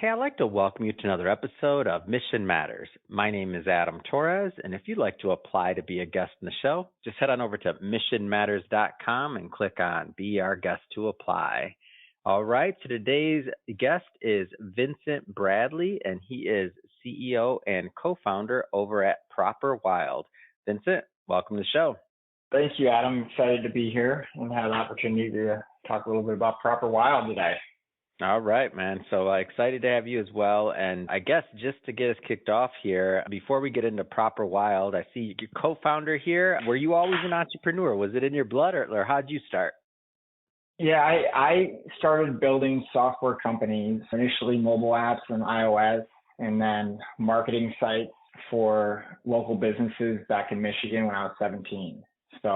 Hey, I'd like to welcome you to another episode of Mission Matters. My name is Adam Torres, and if you'd like to apply to be a guest in the show, just head on over to missionmatters.com and click on Be Our Guest to apply. All right, so today's guest is Vincent Bradley, and he is CEO and co-founder over at Proper Wild. Vincent, welcome to the show. Thank you, Adam. Excited to be here and have an opportunity to talk a little bit about Proper Wild today. All right, man. So excited to have you as well. And I guess just to get us kicked off here, before we get into Proper Wild, I see your co-founder here. Were you always an entrepreneur? Was it in your blood, or how'd you start? Yeah, I started building software companies, initially mobile apps and iOS, and then marketing sites for local businesses back in Michigan when I was 17. So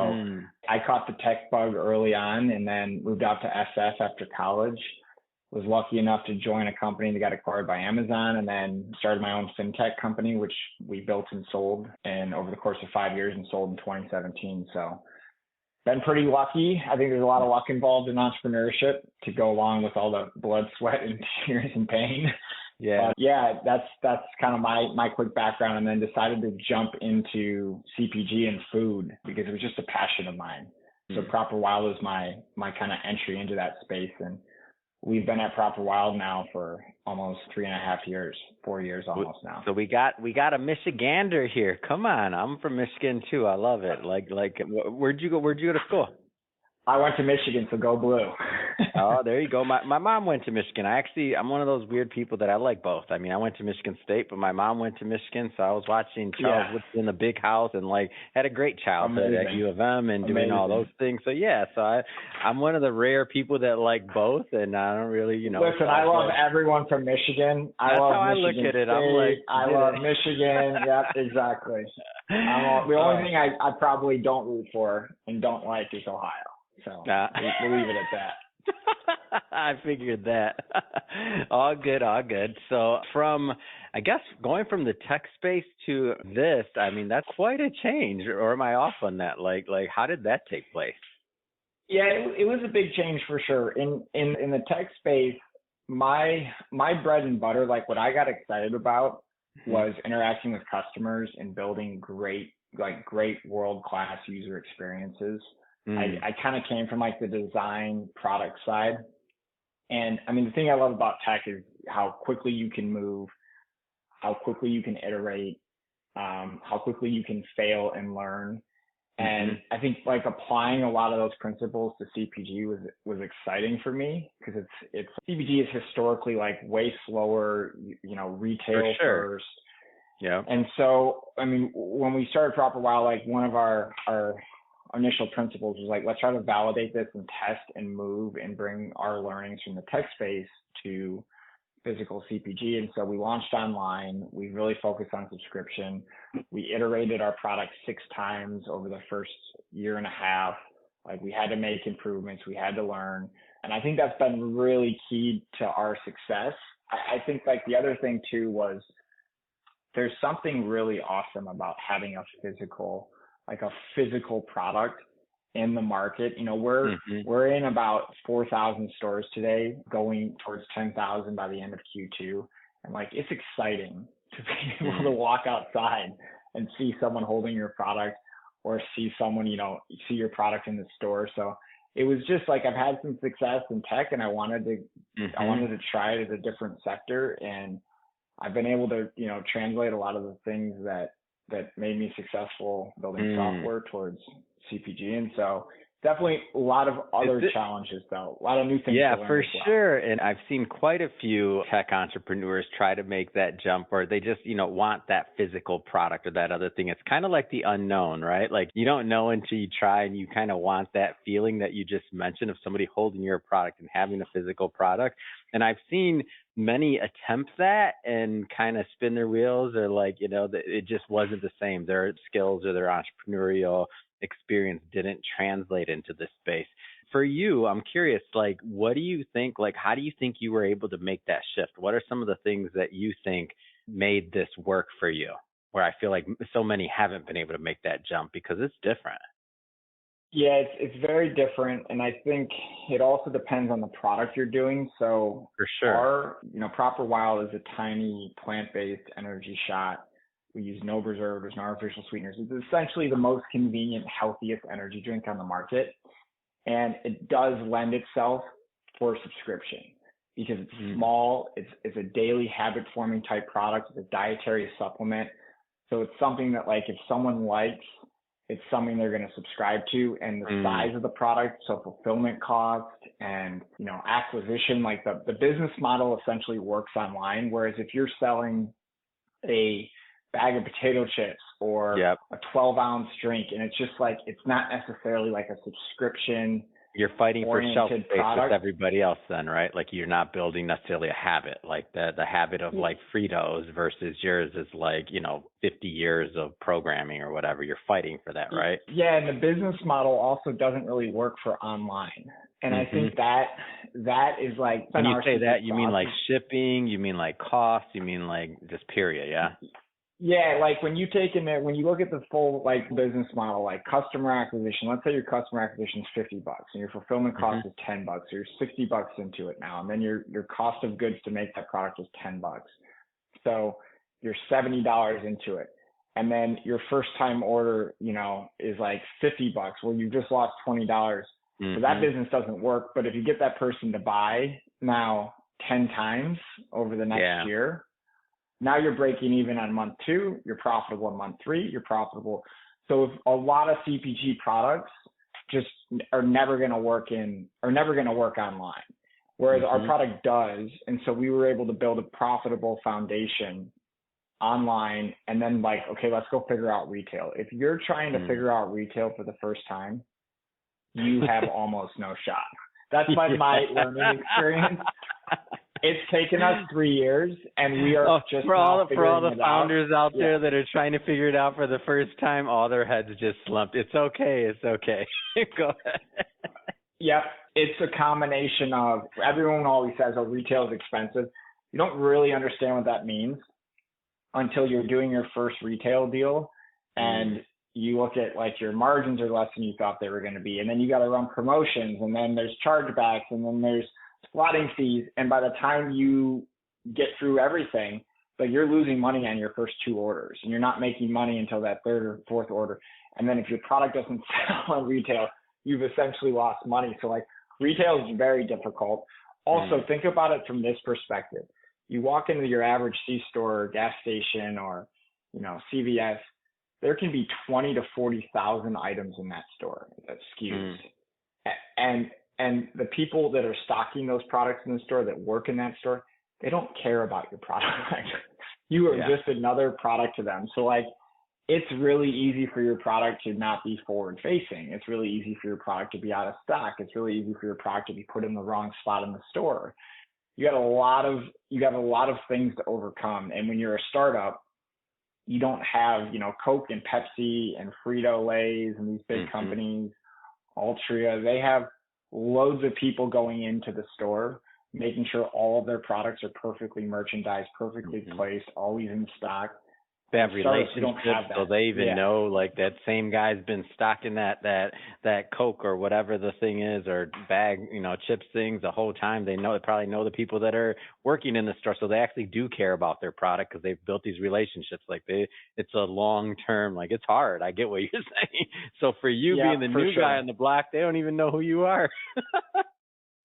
I caught the tech bug early on and then moved out to SF after college. Was lucky enough to join a company that got acquired by Amazon, and then started my own fintech company, which we built and sold and over the course of 5 years and sold in 2017. So been pretty lucky. I think there's a lot of luck involved in entrepreneurship to go along with all the blood, sweat, and tears and pain. Yeah. That's kind of my quick background, and then decided to jump into CPG and food because it was just a passion of mine. So Proper Wild was my kind of entry into that space, and we've been at Proper Wild now for almost 3.5 years, 4 years almost now. So we got a Michigander here. Come on, I'm from Michigan too. I love it. Like, where'd you go to school? I went to Michigan, so go blue. Oh, there you go. My mom went to Michigan. I'm one of those weird people that I like both. I mean, I went to Michigan State, but my mom went to Michigan, so I was watching Charles Woodson in the Big House and had a great childhood at U of M and doing all those things. So I'm one of the rare people that like both, and I don't really, Listen, I love everyone from Michigan. That's how I look at it. I'm like, I love Michigan. Yep, exactly. The only thing I probably don't root for and don't like is Ohio. So we'll leave it at that. I figured that. All good. So going from the tech space to this, I mean, that's quite a change. Or am I off on that? Like how did that take place? Yeah, it was a big change for sure. In the tech space, my bread and butter, like what I got excited about was interacting with customers and building great world-class user experiences. I kind of came from the design product side. And I mean, the thing I love about tech is how quickly you can move, how quickly you can iterate, how quickly you can fail and learn. And I think applying a lot of those principles to CPG was exciting for me because it's CPG is historically way slower, retail first. Yeah. And so, I mean, when we started Proper Wild, one of our initial principles was let's try to validate this and test and move and bring our learnings from the tech space to physical CPG. And so we launched online. We really focused on subscription. We iterated our product 6 times over the first 1.5 years. We had to make improvements. We had to learn. And I think that's been really key to our success. I think the other thing too was there's something really awesome about having a physical product in the market. We're in about 4,000 stores today, going towards 10,000 by the end of Q2. And it's exciting to be able to walk outside and see someone holding your product or see someone, see your product in the store. So it was just I've had some success in tech and I wanted to try it as a different sector. And I've been able to, translate a lot of the things that made me successful building software towards CPG. And so definitely a lot of other challenges, though. A lot of new things to learn for as well. sure. And I've seen quite a few tech entrepreneurs try to make that jump or they just, want that physical product or that other thing. It's kind of like the unknown, right? You don't know until you try, and you kind of want that feeling that you just mentioned of somebody holding your product and having a physical product. And I've seen many attempt that and kind of spin their wheels or it just wasn't the same. Their skills or their entrepreneurial experience didn't translate into this space. For you, I'm curious, what do you think, how do you think you were able to make that shift? What are some of the things that you think made this work for you? Where I feel like so many haven't been able to make that jump because it's different. Yeah, it's very different, and I think it also depends on the product you're doing. So For sure. our, Proper Wild is a tiny plant-based energy shot. We use no preservatives, no artificial sweeteners. It's essentially the most convenient, healthiest energy drink on the market, and it does lend itself for subscription because it's small. It's a daily habit-forming type product. It's a dietary supplement, so it's something that like if someone likes, it's something they're going to subscribe to, and the size of the product, so fulfillment cost and acquisition, like the business model essentially works online. Whereas if you're selling a bag of potato chips or Yep. a 12-ounce drink, and it's just like it's not necessarily like a subscription You're fighting for shelf oriented space with product. everybody else then, right? Like you're not building necessarily a habit, like the habit of like Fritos versus yours is like, 50 years of programming or whatever. You're fighting for that, right? Yeah, and the business model also doesn't really work for online. And I think that is like when you our say secret that, you mean sauce. like shipping, you mean like cost, you mean like just period, yeah? Yeah, like when you look at the full like business model, like customer acquisition, let's say your customer acquisition is $50 and your fulfillment cost is $10, so you're $60 into it now, and then your cost of goods to make that product is $10. So you're $70 into it. And then your first time order, is like $50. Well, you just lost $20. So that business doesn't work. But if you get that person to buy now 10 times over the next year, now you're breaking even on month 2, you're profitable on month 3, you're profitable. So if a lot of CPG products just are never going to work online. Whereas our product does. And so we were able to build a profitable foundation online, and then like, okay, let's go figure out retail. If you're trying to figure out retail for the first time, you have almost no shot. That's my learning experience. It's taken us 3 years, and we are just for all the founders out Yeah. there that are trying to figure it out for the first time, all their heads just slumped. It's okay. Go ahead. Yep. It's a combination of, everyone always says, oh, retail is expensive. You don't really understand what that means until you're doing your first retail deal and you look at like your margins are less than you thought they were going to be. And then you got to run promotions, and then there's chargebacks, and then there's slotting fees. And by the time you get through everything, like you're losing money on your first 2 orders, and you're not making money until that 3rd or 4th order. And then if your product doesn't sell on retail, you've essentially lost money. So like retail is very difficult. Also, think about it from this perspective. You walk into your average C-store or gas station or, CVS, there can be 20 to 40,000 items in that store, that SKUs. And the people that are stocking those products in the store, that work in that store, they don't care about your product. You are just another product to them. So like, it's really easy for your product to not be forward facing. It's really easy for your product to be out of stock. It's really easy for your product to be put in the wrong spot in the store. You have a lot of things to overcome. And when you're a startup, you don't have, Coke and Pepsi and Frito-Lays and these big companies, Altria. They have loads of people going into the store, making sure all of their products are perfectly merchandised, perfectly placed, always in stock. They have relationships, so they even know like that same guy's been stocking that Coke or whatever the thing is, or bag, chips things the whole time. They probably know the people that are working in the store, so they actually do care about their product because they've built these relationships. Like it's a long term. Like it's hard. I get what you're saying. So for you being the new guy on the block, they don't even know who you are.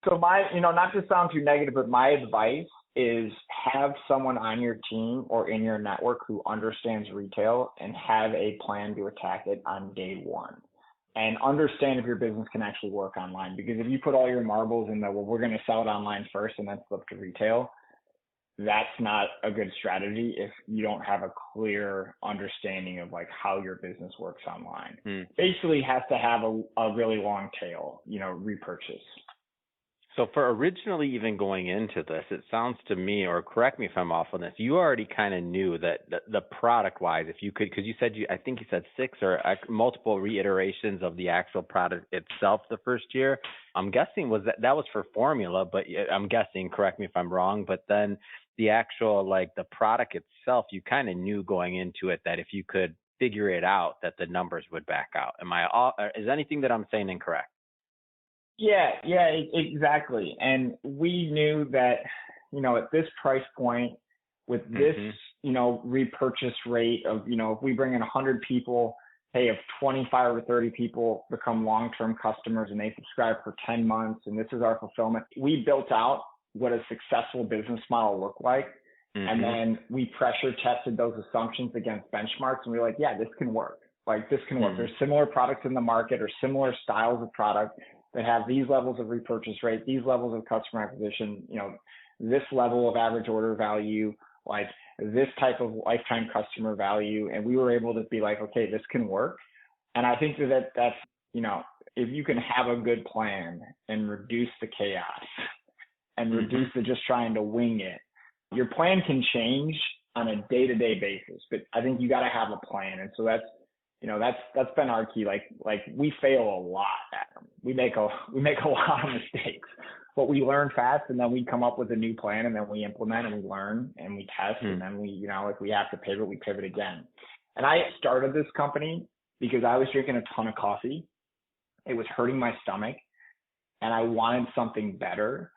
So not to sound too negative, but my advice is have someone on your team or in your network who understands retail and have a plan to attack it on day one. And understand if your business can actually work online. Because if you put all your marbles in we're going to sell it online first and then flip to retail, that's not a good strategy if you don't have a clear understanding of like how your business works online. Basically has to have a really long tail, repurchase. So for originally even going into this, it sounds to me, or correct me if I'm off on this, you already kind of knew that the product-wise, if you could, because you said I think you said 6 or multiple reiterations of the actual product itself the first year. I'm guessing that was for formula, but I'm guessing, correct me if I'm wrong, but then the actual, like the product itself, you kind of knew going into it that if you could figure it out that the numbers would back out. Is anything that I'm saying incorrect? Exactly. And we knew that, at this price point with this, repurchase rate of, if we bring in 100 people, hey, if 25 or 30 people become long-term customers and they subscribe for 10 months, and this is our fulfillment, we built out what a successful business model looked like. And then we pressure tested those assumptions against benchmarks, and we were like, yeah, this can work. Like, this can work. There's similar products in the market or similar styles of product that have these levels of repurchase rate, these levels of customer acquisition, this level of average order value, like this type of lifetime customer value. And we were able to be like, okay, this can work. And I think that's, if you can have a good plan and reduce the chaos and reduce the just trying to wing it, your plan can change on a day-to-day basis, but I think you got to have a plan. And so that's been our key. Like we fail a lot at them. We make a lot of mistakes, but we learn fast, and then we come up with a new plan, and then we implement and we learn and we test. And then if we have to pivot, we pivot again. And I started this company because I was drinking a ton of coffee. It was hurting my stomach, and I wanted something better.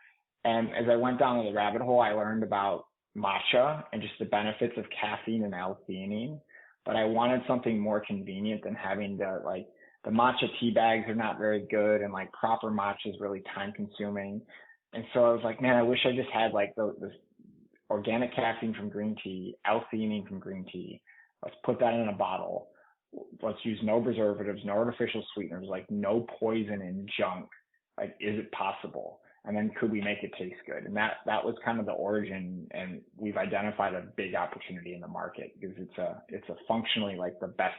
And as I went down the rabbit hole, I learned about matcha and just the benefits of caffeine and L-theanine. But I wanted something more convenient than having to, like, the matcha tea bags are not very good, and like proper matcha is really time consuming. And so I was like, man, I wish I just had like this organic caffeine from green tea, L-theanine from green tea. Let's put that in a bottle. Let's use no preservatives, no artificial sweeteners, like no poison and junk. Like, is it possible? And then could we make it taste good? And that was kind of the origin. And we've identified a big opportunity in the market because it's a functionally like the best.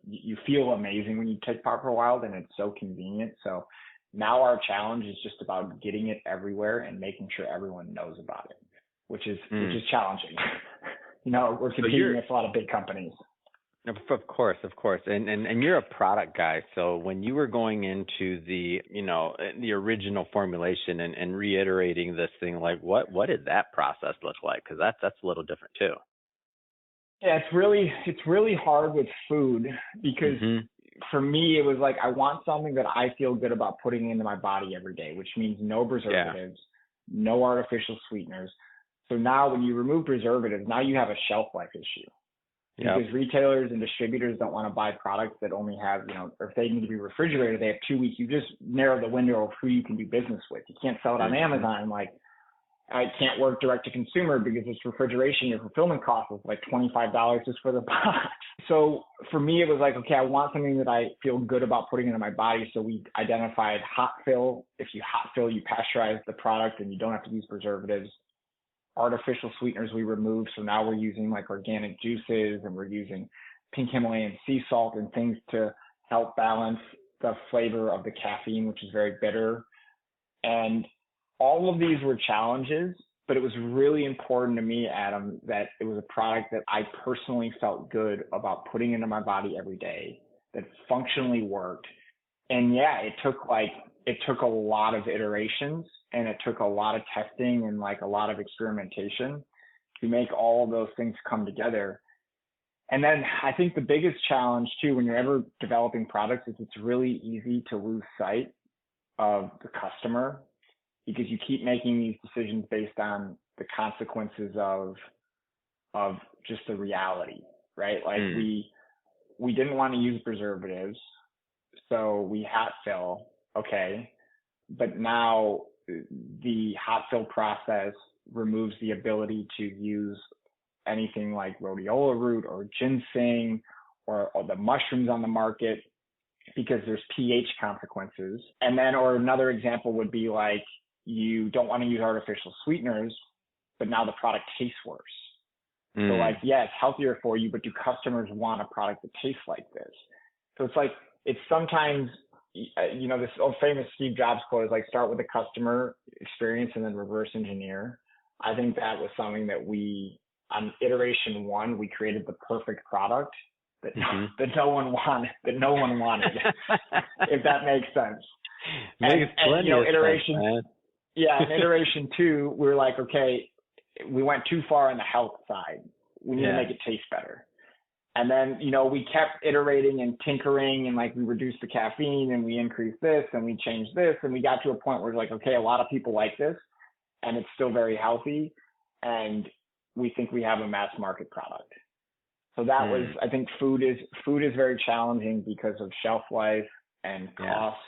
You feel amazing when you take Proper Wild, and it's so convenient. So now our challenge is just about getting it everywhere and making sure everyone knows about it, which is challenging. We're competing with a lot of big companies. Of course. And you're a product guy. So when you were going into the original formulation and reiterating this thing, like what did that process look like? Because that's a little different too. Yeah, it's really hard with food because for me, it was like, I want something that I feel good about putting into my body every day, which means no preservatives, no artificial sweeteners. So now when you remove preservatives, now you have a shelf life issue. Because retailers and distributors don't want to buy products that only have, or if they need to be refrigerated, they have 2 weeks. You just narrow the window of who you can do business with. You can't sell it on Amazon. Like, I can't work direct to consumer because it's refrigeration. Your fulfillment cost is like $25 just for the box. So for me, it was like, okay, I want something that I feel good about putting into my body. So we identified hot fill. If you hot fill, you pasteurize the product and you don't have to use preservatives. Artificial sweeteners we removed. So now we're using like organic juices, and we're using pink Himalayan sea salt and things to help balance the flavor of the caffeine, which is very bitter. And all of these were challenges, but it was really important to me, Adam, that it was a product that I personally felt good about putting into my body every day, that functionally worked. And it took a lot of iterations, and it took a lot of testing and like a lot of experimentation to make all of those things come together. And then I think the biggest challenge too, when you're ever developing products, is it's really easy to lose sight of the customer, because you keep making these decisions based on the consequences of just the reality, right? Like we didn't want to use preservatives, so we hot fill, okay. But now the hot fill process removes the ability to use anything like rhodiola root or ginseng or the mushrooms on the market, because there's pH consequences. And then, or another example would be like, you don't want to use artificial sweeteners, but now the product tastes worse. So like, it's healthier for you, but do customers want a product that tastes like this? So it's like, it's sometimes, this old famous Steve Jobs quote is like, start with the customer experience and then reverse engineer. I think that was something that on iteration 1, we created the perfect product that no one wanted, if that makes sense. Makes plenty of iteration, sense, man. In iteration 2, we were like, okay, we went too far on the health side. We need to make it taste better. And then, you know, we kept iterating and tinkering, and like we reduced the caffeine and we increased this and we changed this. And we got to a point where like, okay, a lot of people like this and it's still very healthy. And we think we have a mass market product. So that was, I think food is very challenging because of shelf life and cost.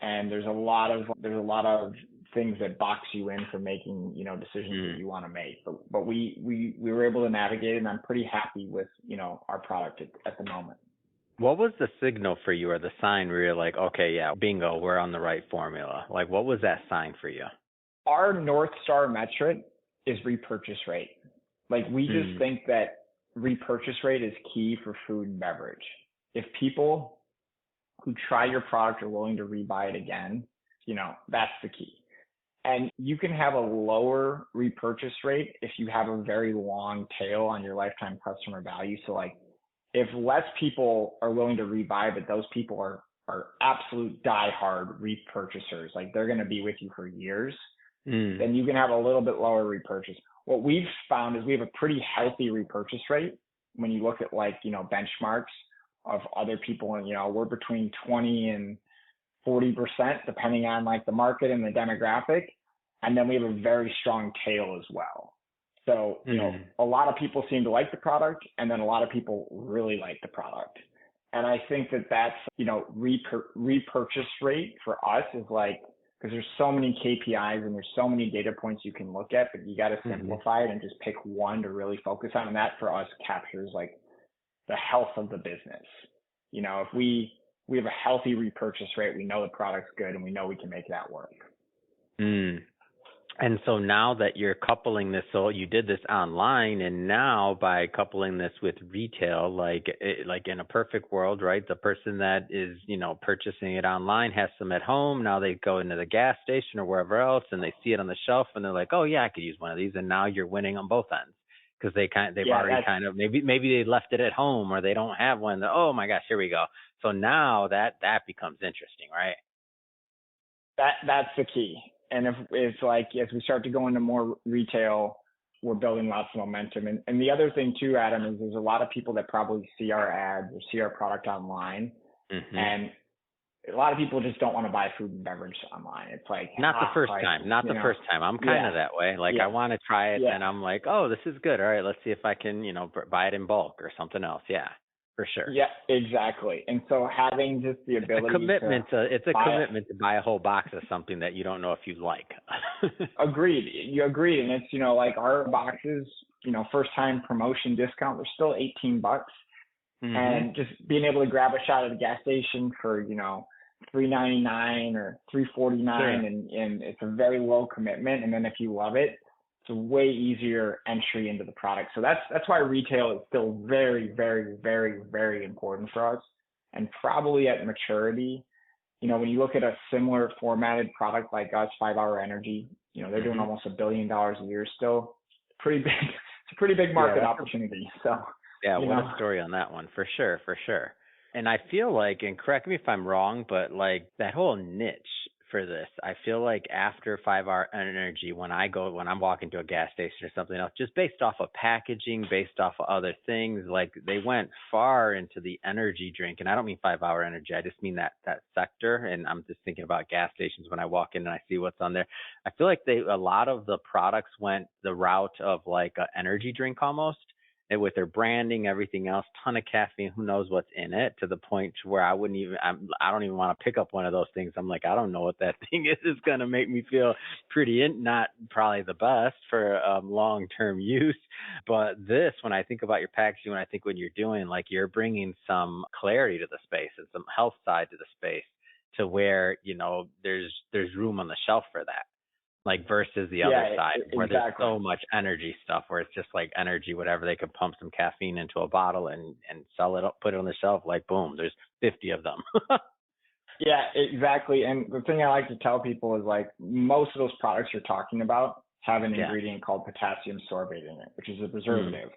And there's a lot of things that box you in for making, you know, decisions that you want to make. But we were able to navigate it, and I'm pretty happy with, you know, our product at the moment. What was the signal for you, or the sign where you're like, okay, yeah, bingo, we're on the right formula? Like, what was that sign for you? Our North Star metric is repurchase rate. Like, we just think that repurchase rate is key for food and beverage. If people who try your product are willing to rebuy it again, you know, that's the key. And you can have a lower repurchase rate if you have a very long tail on your lifetime customer value. So like, if less people are willing to rebuy, but those people are absolute diehard repurchasers, like they're going to be with you for years, then you can have a little bit lower repurchase. What we've found is we have a pretty healthy repurchase rate when you look at like, you know, benchmarks of other people, and, you know, we're between 20 and 40%, depending on like the market and the demographic. And then we have a very strong tail as well. So, you know, a lot of people seem to like the product, and then a lot of people really like the product. And I think that that's, you know, repurchase rate for us is like, because there's so many KPIs and there's so many data points you can look at, but you got to simplify it and just pick one to really focus on. And that for us captures like the health of the business. You know, if we have a healthy repurchase rate, we know the product's good, and we know we can make that work. And so now that you're coupling this, so you did this online, and now by coupling this with retail, like in a perfect world, right? The person that is, you know, purchasing it online has some at home. Now they go into the gas station or wherever else, and they see it on the shelf, and they're like, oh yeah, I could use one of these. And now you're winning on both ends, because they've already kind of, maybe they left it at home, or they don't have one. Oh my gosh, here we go. So now that becomes interesting, right? That's the key. And if it's like, as we start to go into more retail, we're building lots of momentum. And the other thing too, Adam, is there's a lot of people that probably see our ads or see our product online. And a lot of people just don't want to buy food and beverage online. It's like, not the first time. I'm kind of that way. Like, I want to try it, and I'm like, oh, this is good. All right, let's see if I can, you know, buy it in bulk or something else. Yeah, for sure. Yeah, exactly. And so having just the ability commitment to buy a whole box of something that you don't know if you like. Agreed. You agreed. And it's, you know, like our boxes, you know, first time promotion discount, they're still $18. And just being able to grab a shot at a gas station for, you know, $3.99 or $3.49, and it's a very low commitment. And then if you love it, it's a way easier entry into the product. So that's why retail is still very, very, very, very important for us. And probably at maturity, you know, when you look at a similar formatted product like us, 5-Hour Energy, you know, they're doing almost $1 billion a year still. Pretty big. It's a pretty big market opportunity. So yeah, what a story on that one, for sure. And I feel like, and correct me if I'm wrong, but like that whole niche for this, I feel like after 5-Hour Energy, when I'm walking to a gas station or something else, just based off of packaging, based off of other things, like they went far into the energy drink. And I don't mean 5-Hour Energy, I just mean that sector. And I'm just thinking about gas stations when I walk in and I see what's on there. I feel like a lot of the products went the route of like an energy drink almost. And with their branding, everything else, ton of caffeine, who knows what's in it, to the point where I don't even want to pick up one of those things. I'm like, I don't know what that thing is. It's going to make me feel not probably the best for long-term use. But this, when I think about your packaging, when I think what you're doing, like you're bringing some clarity to the space and some health side to the space, to where, you know, there's room on the shelf for that. Like versus the other side where there's so much energy stuff where it's just like energy, whatever, they could pump some caffeine into a bottle and sell it up, put it on the shelf, like boom, there's 50 of them. Yeah, exactly. And the thing I like to tell people is like most of those products you're talking about have an ingredient called potassium sorbate in it, which is a preservative.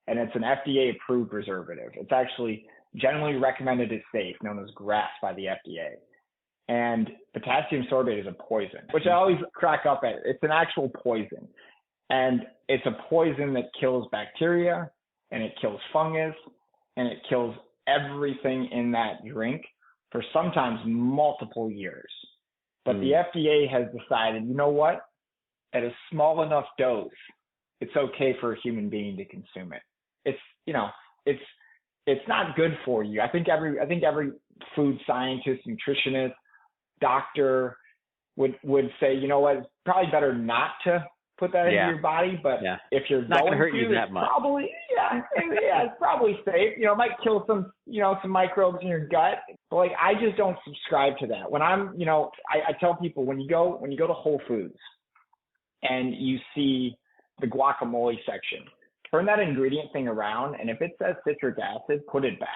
And it's an FDA approved preservative. It's actually generally recommended as safe, known as GRAS by the FDA. And potassium sorbate is a poison, which I always crack up at. It's an actual poison. And it's a poison that kills bacteria, and it kills fungus, and it kills everything in that drink for sometimes multiple years. But the FDA has decided, you know what? At a small enough dose, it's okay for a human being to consume it. It's, you know, it's not good for you. I think every food scientist, nutritionist, doctor would say, you know what, it's probably better not to put that into your body, but if you're it's not going to hurt you that it's much. Probably, it's probably safe. You know, it might kill some microbes in your gut, but like, I just don't subscribe to that. When I'm, you know, I tell people, when you go to Whole Foods and you see the guacamole section, turn that ingredient thing around, and if it says citric acid, put it back.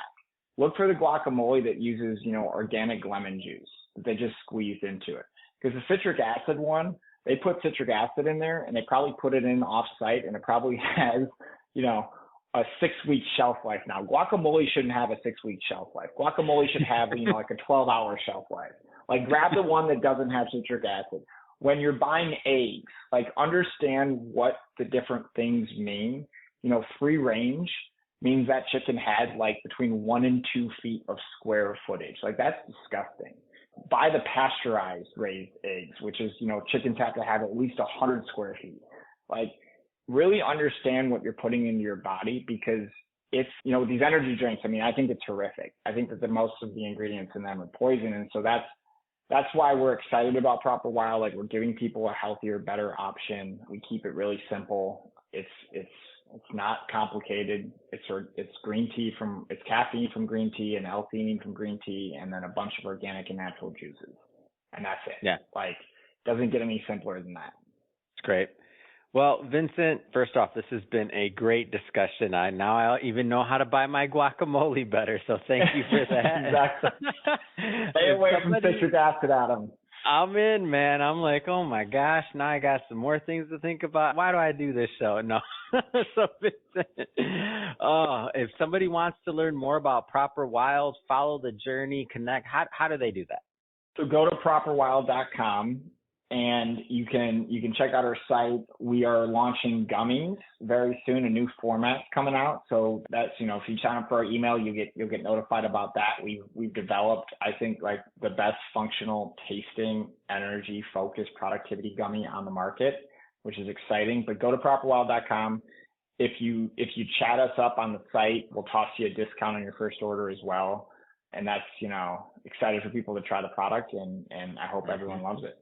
Look for the guacamole that uses, you know, organic lemon juice that they just squeezed into it. Because the citric acid one, they put citric acid in there, and they probably put it in off-site, and it probably has, you know, a 6-week shelf life now. Guacamole shouldn't have a 6-week shelf life. Guacamole should have, you know, like a 12-hour shelf life. Like, grab the one that doesn't have citric acid. When you're buying eggs, like, understand what the different things mean. You know, free range means that chicken had like between 1 and 2 feet of square footage. Like, that's disgusting. Buy the pasteurized raised eggs, which is, you know, chickens have to have at least 100 square feet. Like, really understand what you're putting into your body, because it's, you know, these energy drinks, I mean, I think it's horrific. I think that most of the ingredients in them are poison. And so that's why we're excited about Proper Wild. Like, we're giving people a healthier, better option. We keep it really simple. It's not complicated. It's green tea it's caffeine from green tea and L-theanine from green tea, and then a bunch of organic and natural juices. And that's it. Yeah. Like, doesn't get any simpler than that. It's great. Well, Vincent, first off, this has been a great discussion. Now I even know how to buy my guacamole better, so thank you for that. Exactly. Stay away from citric acid, Adam. I'm in, man. I'm like, oh my gosh, now I got some more things to think about. Why do I do this show? No. So, Vincent, if somebody wants to learn more about Proper Wild, follow the journey, connect, how do they do that? So go to properwild.com and you can check out our site. We are launching gummies very soon, a new format coming out. So that's, you know, if you sign up for our email, you'll get notified about that. We've developed, I think, like the best functional, tasting, energy focused productivity gummy on the market, which is exciting. But go to properwild.com. If you chat us up on the site, we'll toss you a discount on your first order as well. And that's, you know, excited for people to try the product, and I hope everyone loves it.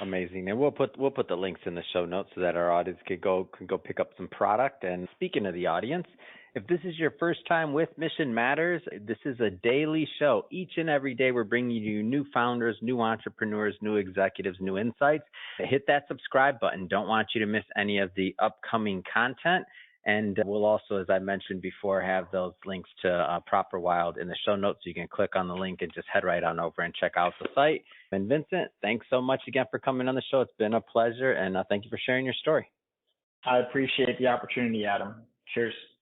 Amazing. And we'll put the links in the show notes so that our audience can go pick up some product. And speaking of the audience, if this is your first time with Mission Matters, this is a daily show. Each and every day we're bringing you new founders, new entrepreneurs, new executives, new insights. Hit that subscribe button. Don't want you to miss any of the upcoming content. And we'll also, as I mentioned before, have those links to Proper Wild in the show notes. So you can click on the link and just head right on over and check out the site. And Vincent, thanks so much again for coming on the show. It's been a pleasure, and thank you for sharing your story. I appreciate the opportunity, Adam. Cheers.